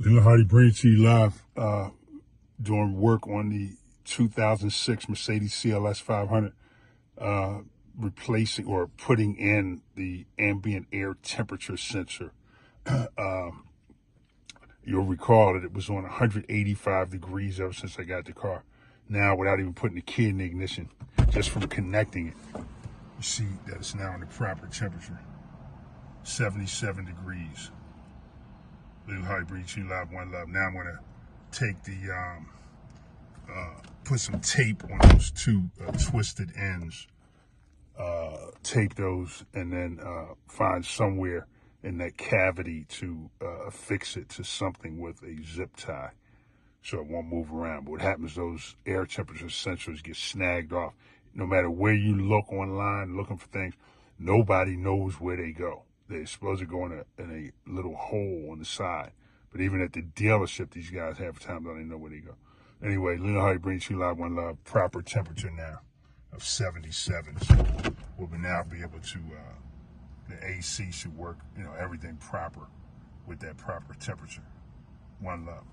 Leland Hardy bringing to you live, doing work on the 2006 Mercedes CLS500, replacing or putting in the ambient air temperature sensor. You'll recall that it was on 185 degrees ever since I got the car. Now, without even putting the key in the ignition, just from connecting it, you see that it's now in the proper temperature, 77 degrees. Leland Hardy bringing to you live, one love. Now I'm gonna take the, put some tape on those two twisted ends, tape those, and then find somewhere in that cavity to affix it to something with a zip tie so it won't move around. But what happens, those air temperature sensors get snagged off. No matter where you look online looking for things, nobody knows where they go. They're supposed to go in a little hole on the side. But even at the dealership, these guys half the time don't even know where they go. Anyway, Leland Hardy brings you live, one love. Proper temperature now of 77. So we'll now be able to, the AC should work, everything proper with that proper temperature. One love.